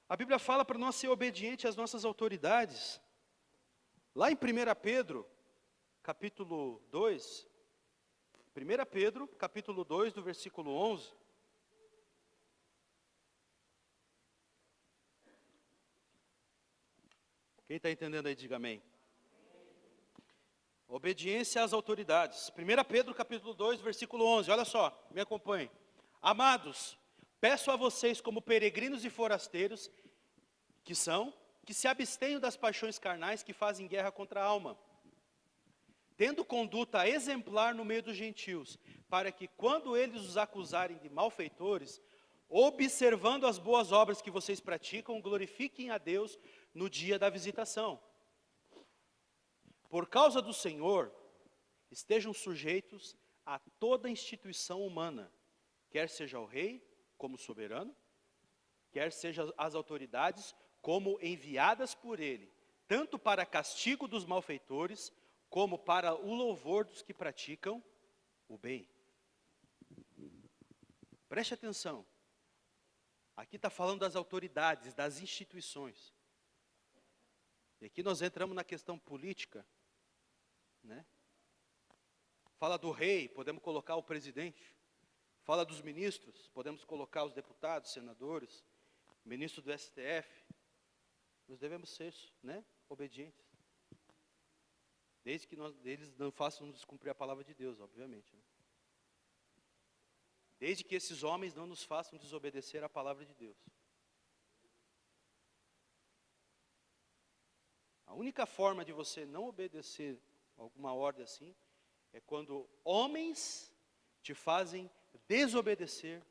A Bíblia fala para nós ser obediente às nossas autoridades. Lá em 1 Pedro, capítulo 2, 1 Pedro, capítulo 2, do versículo 11. Quem está entendendo aí, diga amém. Obediência às autoridades. 1 Pedro, capítulo 2, versículo 11. Olha só, me acompanhe. Amados, peço a vocês como peregrinos e forasteiros, que se abstenham das paixões carnais que fazem guerra contra a alma, tendo conduta exemplar no meio dos gentios, para que quando eles os acusarem de malfeitores, observando as boas obras que vocês praticam, glorifiquem a Deus no dia da visitação. Por causa do Senhor, estejam sujeitos a toda instituição humana, quer seja o rei como soberano, quer seja as autoridades como enviadas por ele, tanto para castigo dos malfeitores, como para o louvor dos que praticam o bem. Preste atenção. Aqui está falando das autoridades, das instituições. E aqui nós entramos na questão política, né? Fala do rei, podemos colocar o presidente. Fala dos ministros, podemos colocar os deputados, senadores, ministro do STF. Nós devemos ser, né, obedientes. Desde que eles não façam descumprir a palavra de Deus, obviamente, né? Desde que esses homens não nos façam desobedecer a palavra de Deus. A única forma de você não obedecer alguma ordem assim, é quando homens te fazem desobedecer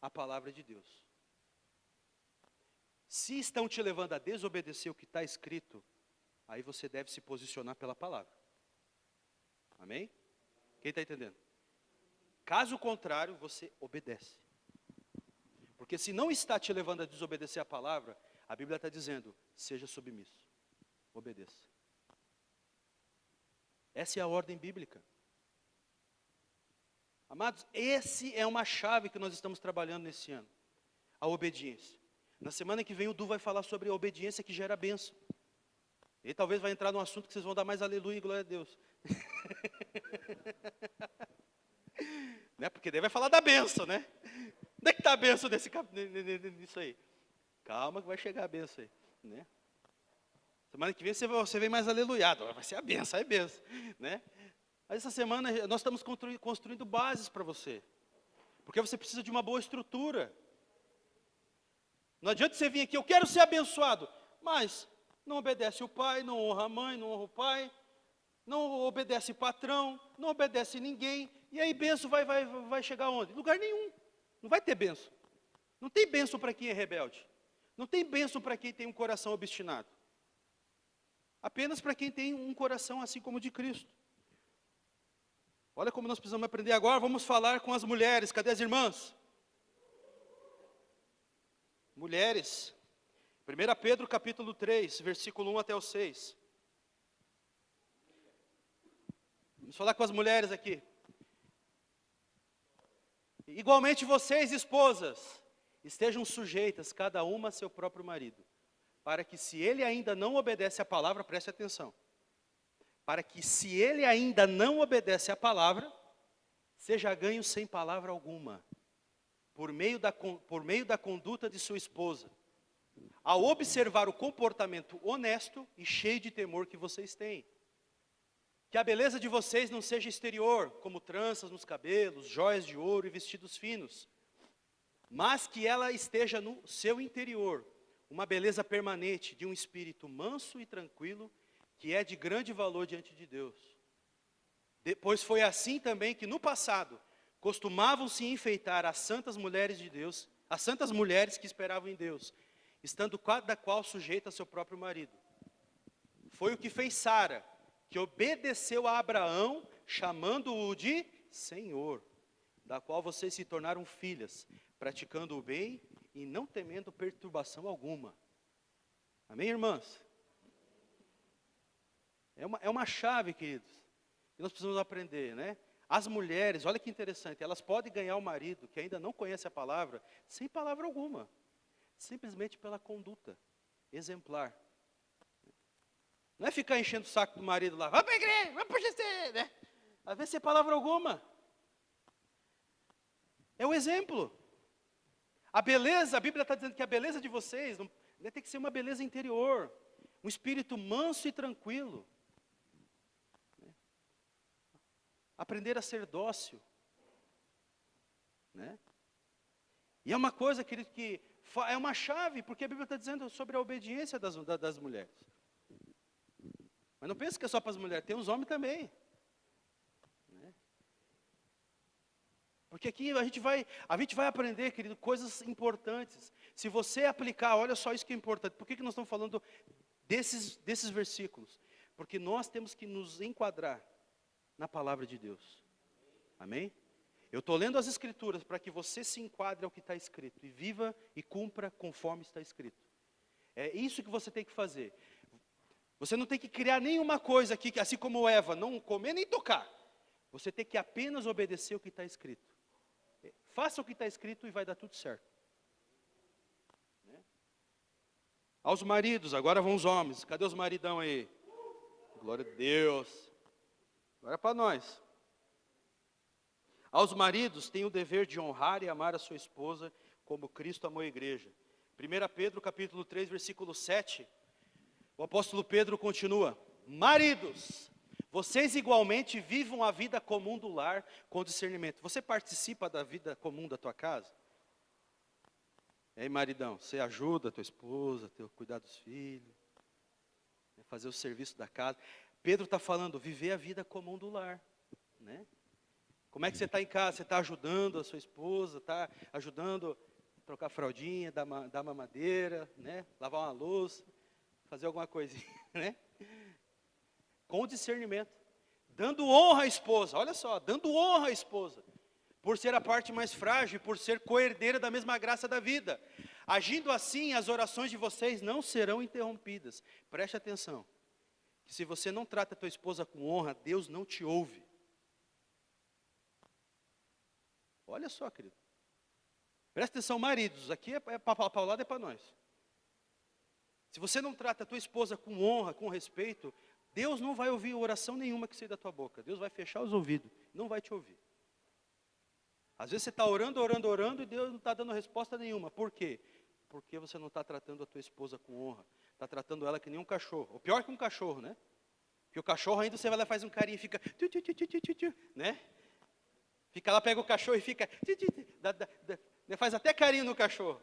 a palavra de Deus. Se estão te levando a desobedecer o que está escrito, aí você deve se posicionar pela palavra. Amém? Quem está entendendo? Caso contrário, você obedece. Porque se não está te levando a desobedecer a palavra, a Bíblia está dizendo, seja submisso, obedeça. Essa é a ordem bíblica. Amados, esse é uma chave que nós estamos trabalhando nesse ano. A obediência. Na semana que vem o Du vai falar sobre a obediência que gera bênção. Ele talvez vai entrar num assunto que vocês vão dar mais aleluia e glória a Deus. Né? Porque daí vai falar da bênção, né? Onde é que está a bênção nisso aí? Calma que vai chegar a bênção aí, né? Semana que vem você vem mais aleluiado, vai ser a bênção, é bênção, né? Mas essa semana nós estamos construindo bases para você. Porque você precisa de uma boa estrutura. Não adianta você vir aqui, eu quero ser abençoado, mas não obedece o pai, não honra a mãe, não honra o pai, não obedece o patrão, não obedece ninguém, e aí bênção vai chegar onde? Lugar nenhum, não vai ter bênção. Não tem bênção para quem é rebelde, não tem bênção para quem tem um coração obstinado, apenas para quem tem um coração assim como o de Cristo. Olha como nós precisamos aprender agora, vamos falar com as mulheres, cadê as irmãs? Mulheres, 1 Pedro capítulo 3, versículo 1 até o 6. Vamos falar com as mulheres aqui. Igualmente vocês, esposas, estejam sujeitas, cada uma a seu próprio marido, para que se ele ainda não obedece à palavra, preste atenção, para que se ele ainda não obedece à palavra, seja ganho sem palavra alguma, por meio da conduta de sua esposa, ao observar o comportamento honesto e cheio de temor que vocês têm. Que a beleza de vocês não seja exterior, como tranças nos cabelos, joias de ouro e vestidos finos, mas que ela esteja no seu interior, uma beleza permanente de um espírito manso e tranquilo, que é de grande valor diante de Deus. Pois foi assim também que no passado costumavam se enfeitar as santas mulheres de Deus, as santas mulheres que esperavam em Deus, estando cada qual sujeita a seu próprio marido. Foi o que fez Sara, que obedeceu a Abraão, chamando-o de Senhor, da qual vocês se tornaram filhas, praticando o bem e não temendo perturbação alguma. Amém, irmãs? É uma chave, queridos, que nós precisamos aprender, né? As mulheres, olha que interessante, elas podem ganhar o marido que ainda não conhece a palavra, sem palavra alguma, simplesmente pela conduta exemplar. Não é ficar enchendo o saco do marido lá, vai para a igreja, vai para o GC, né? Às vezes sem palavra alguma. É o exemplo. A beleza, a Bíblia está dizendo que a beleza de vocês tem que ser uma beleza interior. Um espírito manso e tranquilo. Aprender a ser dócil. Né? E é uma coisa, querido, que é uma chave, porque a Bíblia está dizendo sobre a obediência das mulheres. Mas não pense que é só para as mulheres, tem os homens também. Né? Porque aqui a gente vai aprender, querido, coisas importantes. Se você aplicar, olha só isso que é importante. Por que nós estamos falando desses versículos? Porque nós temos que nos enquadrar na palavra de Deus. Amém? Eu estou lendo as Escrituras para que você se enquadre ao que está escrito. E viva e cumpra conforme está escrito. É isso que você tem que fazer. Você não tem que criar nenhuma coisa aqui, assim como Eva, não comer nem tocar. Você tem que apenas obedecer o que está escrito. Faça o que está escrito e vai dar tudo certo. Né? Aos maridos, agora vão os homens. Cadê os maridão aí? Glória a Deus. Agora é para nós. Aos maridos, tem o dever de honrar e amar a sua esposa, como Cristo amou a igreja. 1 Pedro, capítulo 3, versículo 7, o apóstolo Pedro continua: maridos, vocês igualmente vivam a vida comum do lar com discernimento. Você participa da vida comum da tua casa? Ei, maridão, você ajuda a tua esposa, a cuidar dos filhos, fazer o serviço da casa. Pedro está falando, viver a vida comum do lar, né? Como é que você está em casa? Você está ajudando a sua esposa, está ajudando a trocar fraldinha, dar mamadeira, né? Lavar uma louça, fazer alguma coisinha, né? Com discernimento, dando honra à esposa, olha só, dando honra à esposa, por ser a parte mais frágil, por ser coerdeira da mesma graça da vida. Agindo assim, as orações de vocês não serão interrompidas. Preste atenção, que se você não trata a tua esposa com honra, Deus não te ouve. Olha só, querido. Presta atenção, maridos, aqui a paulada é para nós. Se você não trata a tua esposa com honra, com respeito, Deus não vai ouvir oração nenhuma que sair da tua boca. Deus vai fechar os ouvidos, não vai te ouvir. Às vezes você está orando e Deus não está dando resposta nenhuma. Por quê? Porque você não está tratando a tua esposa com honra. Está tratando ela que nem um cachorro. Ou pior que um cachorro, né? Porque o cachorro ainda você vai lá e faz um carinho e fica... né? Fica lá, pega o cachorro e fica... faz até carinho no cachorro.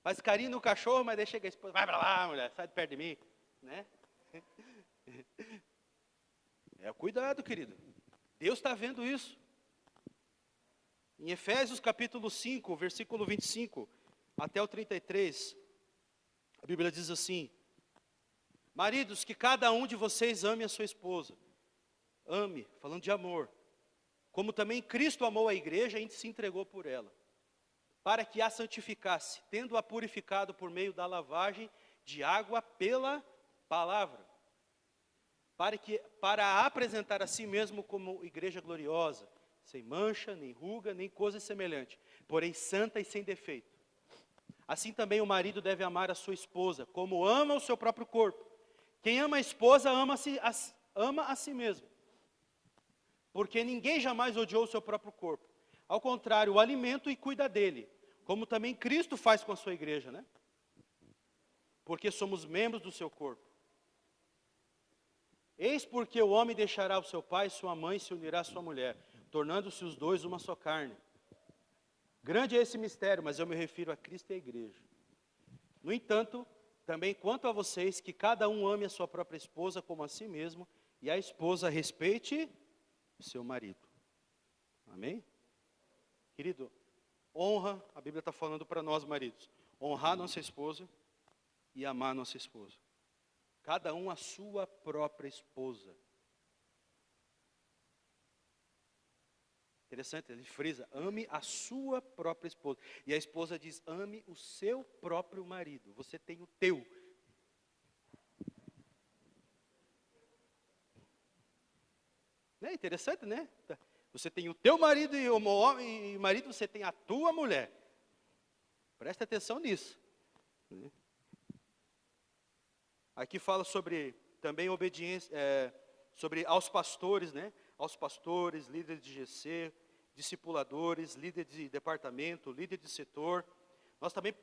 Faz carinho no cachorro, mas daí chega a esposa, vai para lá, mulher, sai de perto de mim, né? Cuidado, querido. Deus está vendo isso. Em Efésios capítulo 5, versículo 25 até o 33, a Bíblia diz assim: maridos, que cada um de vocês ame a sua esposa. Ame, falando de amor. Como também Cristo amou a igreja e se entregou por ela, para que a santificasse, tendo-a purificado por meio da lavagem de água pela palavra, para a apresentar a si mesmo como igreja gloriosa, sem mancha, nem ruga, nem coisa semelhante, porém santa e sem defeito. Assim também o marido deve amar a sua esposa, como ama o seu próprio corpo. Quem ama a esposa ama a si mesmo, porque ninguém jamais odiou o seu próprio corpo. Ao contrário, o alimenta e cuida dele, como também Cristo faz com a sua igreja, né? Porque somos membros do seu corpo. Eis porque o homem deixará o seu pai e sua mãe e se unirá à sua mulher, tornando-se os dois uma só carne. Grande é esse mistério, mas eu me refiro a Cristo e à igreja. No entanto, também quanto a vocês, que cada um ame a sua própria esposa como a si mesmo, e a esposa respeite o seu marido. Amém? Querido, honra, a Bíblia está falando para nós, maridos, honrar nossa esposa e amar nossa esposa. Cada um a sua própria esposa. Interessante, ele frisa, ame a sua própria esposa. E a esposa diz, ame o seu próprio marido. Você tem o teu. É interessante, né? Você tem o teu marido e o homem e marido, você tem a tua mulher. Presta atenção nisso. Aqui fala sobre também obediência, sobre aos pastores, né? Aos pastores, líderes de GC, discipuladores, líder de departamento, líder de setor. Nós também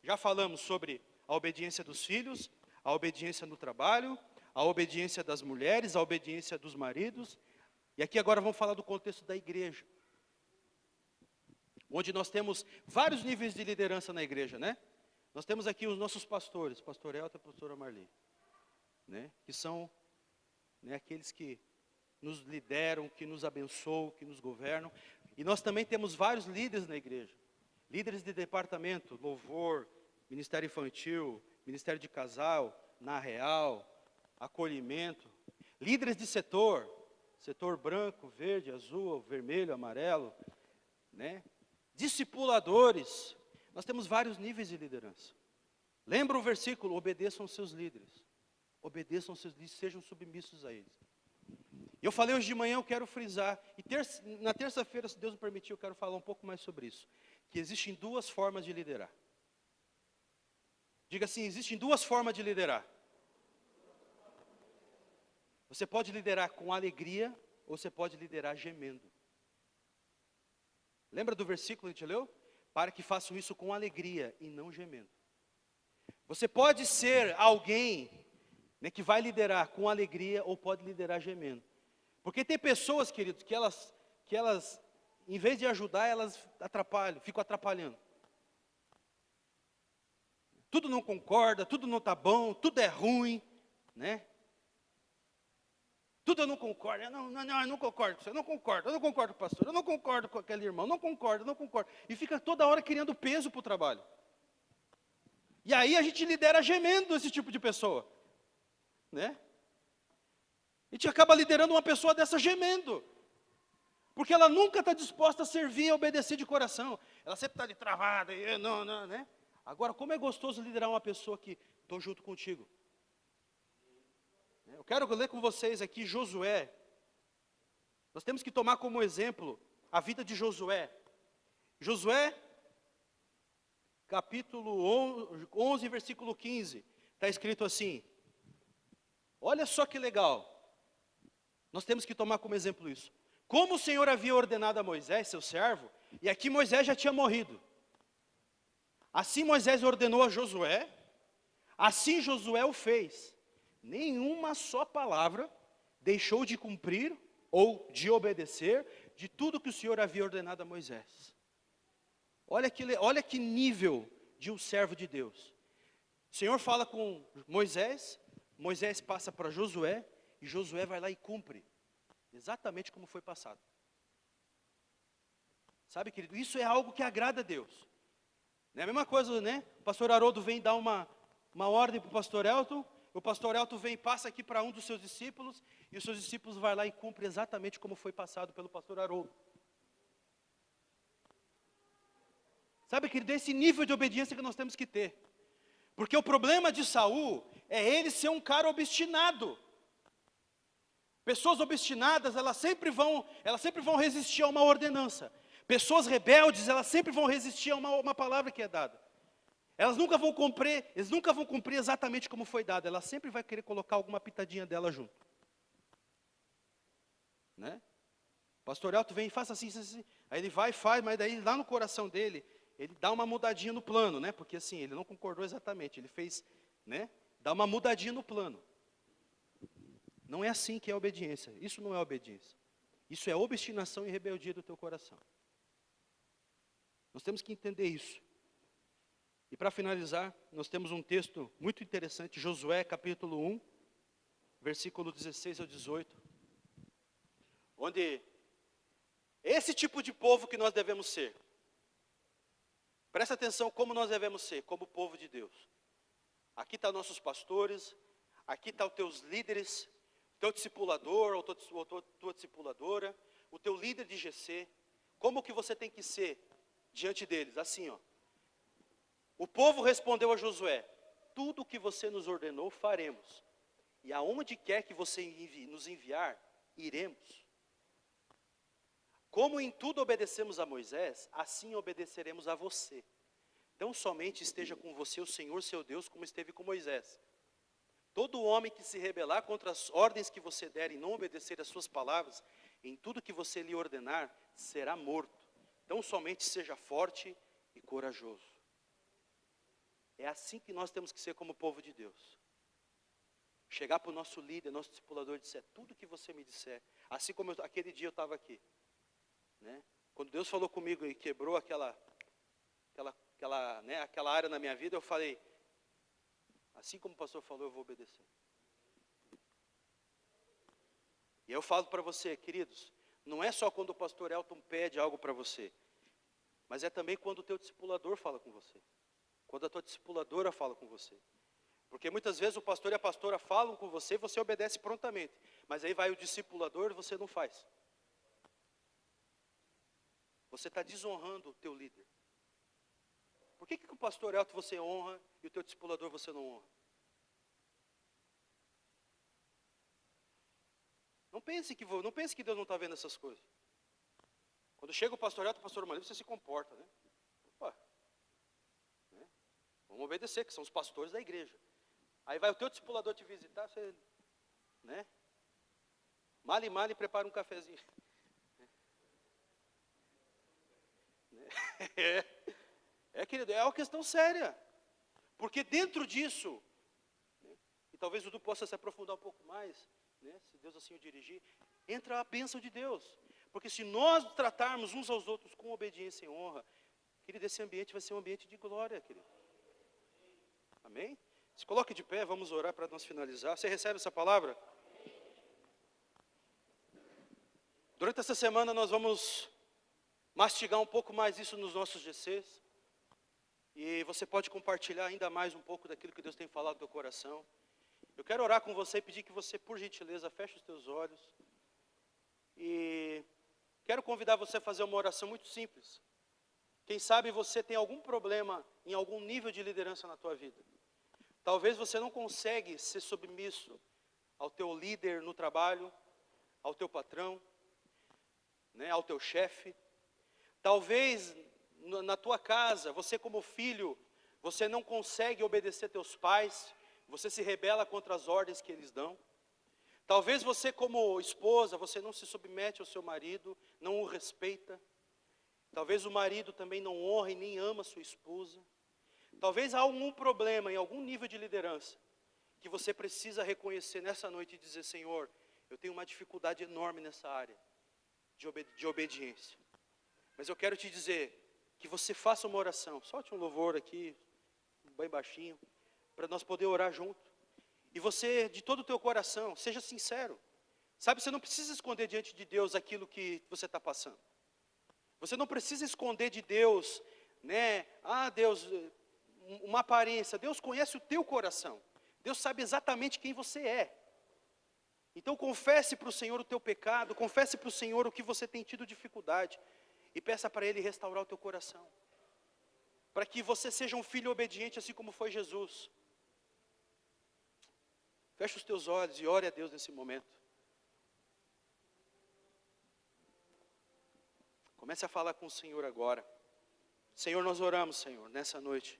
já falamos sobre a obediência dos filhos, a obediência no trabalho, a obediência das mulheres, a obediência dos maridos. E aqui agora vamos falar do contexto da igreja, onde nós temos vários níveis de liderança na igreja, né? Nós temos aqui os nossos pastores, pastor Elton e a pastora Marli, né? Que são, né, aqueles que nos lideram, que nos abençoam, que nos governam. E nós também temos vários líderes na igreja. Líderes de departamento, louvor, ministério infantil, ministério de casal, na real, acolhimento. Líderes de setor, setor branco, verde, azul, vermelho, amarelo, né? Discipuladores. Nós temos vários níveis de liderança. Lembra o versículo, obedeçam aos seus líderes. Obedeçam aos seus líderes, sejam submissos a eles. Eu falei hoje de manhã, eu quero frisar, e na terça-feira, se Deus me permitir, eu quero falar um pouco mais sobre isso. Que existem duas formas de liderar. Diga assim, existem duas formas de liderar. Você pode liderar com alegria, ou você pode liderar gemendo. Lembra do versículo que a gente leu? Para que façam isso com alegria e não gemendo. Você pode ser alguém, né, que vai liderar com alegria ou pode liderar gemendo. Porque tem pessoas, queridos, que elas, em vez de ajudar, elas atrapalham, ficam atrapalhando. Tudo não concorda, tudo não está bom, tudo é ruim, né? Tudo eu não concordo, eu não concordo com você, eu não concordo com o pastor, eu não concordo com aquele irmão, não concordo. E fica toda hora querendo peso para o trabalho. E aí a gente lidera gemendo esse tipo de pessoa, né? A gente acaba liderando uma pessoa dessa gemendo, porque ela nunca está disposta a servir e obedecer de coração. Ela sempre está ali travada, né? Agora, como é gostoso liderar uma pessoa que estou junto contigo. Eu quero ler com vocês aqui Josué. Nós temos que tomar como exemplo a vida de Josué. Josué, capítulo 11, versículo 15. Está escrito assim. Olha só que legal. Nós temos que tomar como exemplo isso. Como o Senhor havia ordenado a Moisés, seu servo, e aqui Moisés já tinha morrido. Assim Moisés ordenou a Josué, assim Josué o fez. Nenhuma só palavra deixou de cumprir ou de obedecer de tudo que o Senhor havia ordenado a Moisés. Olha que nível de um servo de Deus. O Senhor fala com Moisés, Moisés passa para Josué, e Josué vai lá e cumpre, exatamente como foi passado. Sabe, querido, isso é algo que agrada a Deus. Não é a mesma coisa, né? O pastor Haroldo vem dar uma ordem para o pastor Elton, o pastor Elton vem e passa aqui para um dos seus discípulos, e os seus discípulos vão lá e cumprem exatamente como foi passado pelo pastor Haroldo. Sabe, querido, esse nível de obediência que nós temos que ter. Porque o problema de Saul é ele ser um cara obstinado. Pessoas obstinadas, elas sempre vão resistir a uma ordenança. Pessoas rebeldes, elas sempre vão resistir a uma palavra que é dada. Eles nunca vão cumprir exatamente como foi dado. Ela sempre vai querer colocar alguma pitadinha dela junto. Né? O pastor Elton vem e faz assim. Aí ele vai e faz, mas daí lá no coração dele, ele dá uma mudadinha no plano, né? Porque assim, ele não concordou exatamente. Ele fez, né? Dá uma mudadinha no plano. Não é assim que é obediência. Isso não é obediência. Isso é obstinação e rebeldia do teu coração. Nós temos que entender isso. E para finalizar, nós temos um texto muito interessante, Josué capítulo 1, versículo 16 ao 18, onde esse tipo de povo que nós devemos ser. Presta atenção como nós devemos ser, como povo de Deus. Aqui estão nossos pastores, aqui estão os teus líderes, o teu discipulador, ou tua discipuladora, o teu líder de GC. Como que você tem que ser diante deles? Assim, ó. O povo respondeu a Josué: tudo o que você nos ordenou faremos, e aonde quer que você nos enviar, iremos. Como em tudo obedecemos a Moisés, assim obedeceremos a você. Então somente esteja com você o Senhor seu Deus, como esteve com Moisés. Todo homem que se rebelar contra as ordens que você der e não obedecer às suas palavras, em tudo que você lhe ordenar, será morto. Então somente seja forte e corajoso. É assim que nós temos que ser como povo de Deus. Chegar para o nosso líder, nosso discipulador, e dizer tudo que você me disser. Assim como aquele dia eu estava aqui, né? Quando Deus falou comigo e quebrou aquela área na minha vida, eu falei, assim como o pastor falou, eu vou obedecer. E eu falo para você, queridos, não é só quando o pastor Elton pede algo para você, mas é também quando o teu discipulador fala com você. Quando a tua discipuladora fala com você. Porque muitas vezes o pastor e a pastora falam com você, você obedece prontamente. Mas aí vai o discipulador e você não faz. Você está desonrando o teu líder. Por que o pastor Elton você honra e o teu discipulador você não honra? Não pense que Deus não está vendo essas coisas. Quando chega o pastor Elton, o pastor Maria, você se comporta, né? Opa, né? Vamos obedecer, que são os pastores da igreja. Aí vai o teu discipulador te visitar, você, né? Male, prepara um cafezinho. Querido, é uma questão séria. Porque dentro disso, né, e talvez o Dudu possa se aprofundar um pouco mais, né, se Deus assim o dirigir, entra a bênção de Deus. Porque se nós tratarmos uns aos outros com obediência e honra, querido, esse ambiente vai ser um ambiente de glória, querido. Amém? Se coloque de pé, vamos orar para nós finalizar. Você recebe essa palavra? Durante essa semana nós vamos mastigar um pouco mais isso nos nossos GCs. E você pode compartilhar ainda mais um pouco daquilo que Deus tem falado no teu coração. Eu quero orar com você e pedir que você, por gentileza, feche os teus olhos. E quero convidar você a fazer uma oração muito simples. Quem sabe você tem algum problema em algum nível de liderança na tua vida. Talvez você não consegue ser submisso ao teu líder no trabalho, ao teu patrão, né, ao teu chefe. Talvez na tua casa, você como filho, você não consegue obedecer teus pais, você se rebela contra as ordens que eles dão. Talvez você como esposa, você não se submete ao seu marido, não o respeita. Talvez o marido também não honra e nem ama a sua esposa. Talvez há algum problema em algum nível de liderança que você precisa reconhecer nessa noite e dizer, Senhor, eu tenho uma dificuldade enorme nessa área de obediência. Mas eu quero te dizer que você faça uma oração, solte um louvor aqui, bem baixinho, para nós poder orar junto. E você, de todo o teu coração, seja sincero. Sabe, você não precisa esconder diante de Deus aquilo que você está passando. Você não precisa esconder de Deus, né? Deus, uma aparência. Deus conhece o teu coração. Deus sabe exatamente quem você é. Então confesse para o Senhor o teu pecado, confesse para o Senhor o que você tem tido dificuldade. E peça para Ele restaurar o teu coração. Para que você seja um filho obediente, assim como foi Jesus. Feche os teus olhos e ore a Deus nesse momento. Comece a falar com o Senhor agora. Senhor, nós oramos, Senhor, nessa noite.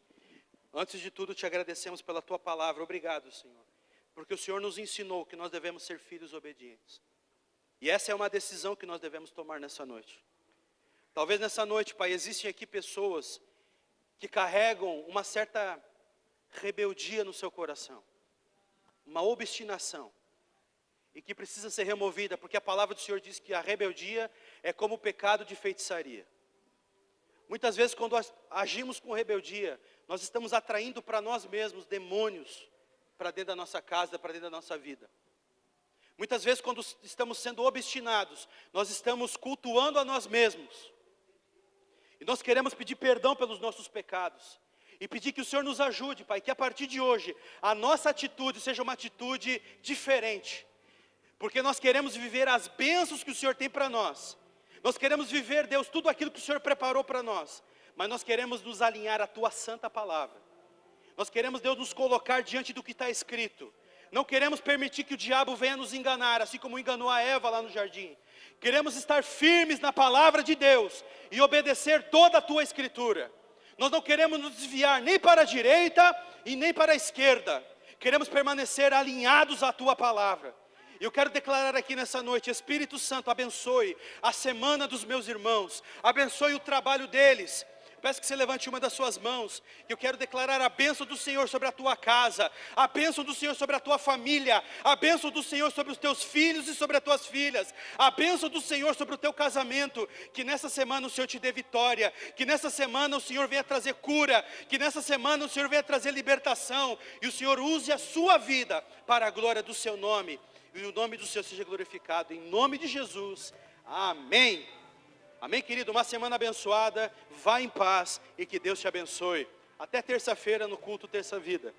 Antes de tudo, te agradecemos pela tua palavra. Obrigado, Senhor. Porque o Senhor nos ensinou que nós devemos ser filhos obedientes. E essa é uma decisão que nós devemos tomar nessa noite. Talvez nessa noite, Pai, existem aqui pessoas que carregam uma certa rebeldia no seu coração. Uma obstinação. E que precisa ser removida, porque a palavra do Senhor diz que a rebeldia é como o pecado de feitiçaria. Muitas vezes quando agimos com rebeldia, nós estamos atraindo para nós mesmos demônios para dentro da nossa casa, para dentro da nossa vida. Muitas vezes quando estamos sendo obstinados, nós estamos cultuando a nós mesmos. E nós queremos pedir perdão pelos nossos pecados. E pedir que o Senhor nos ajude, Pai, que a partir de hoje, a nossa atitude seja uma atitude diferente. Porque nós queremos viver as bênçãos que o Senhor tem para nós. Nós queremos viver, Deus, tudo aquilo que o Senhor preparou para nós. Mas nós queremos nos alinhar à Tua santa palavra. Nós queremos, Deus, nos colocar diante do que está escrito. Não queremos permitir que o diabo venha nos enganar, assim como enganou a Eva lá no jardim. Queremos estar firmes na palavra de Deus e obedecer toda a Tua Escritura. Nós não queremos nos desviar nem para a direita e nem para a esquerda. Queremos permanecer alinhados à Tua palavra. Eu quero declarar aqui nessa noite: Espírito Santo, abençoe a semana dos meus irmãos, abençoe o trabalho deles. Peço que você levante uma das suas mãos. Eu quero declarar a bênção do Senhor sobre a tua casa, a bênção do Senhor sobre a tua família, a bênção do Senhor sobre os teus filhos e sobre as tuas filhas, a bênção do Senhor sobre o teu casamento. Que nessa semana o Senhor te dê vitória, que nessa semana o Senhor venha trazer cura, que nessa semana o Senhor venha trazer libertação, e o Senhor use a sua vida para a glória do seu nome, e o nome do Senhor seja glorificado, em nome de Jesus, amém. Amém, querido? Uma semana abençoada, vá em paz e que Deus te abençoe. Até terça-feira no culto Terça Vida.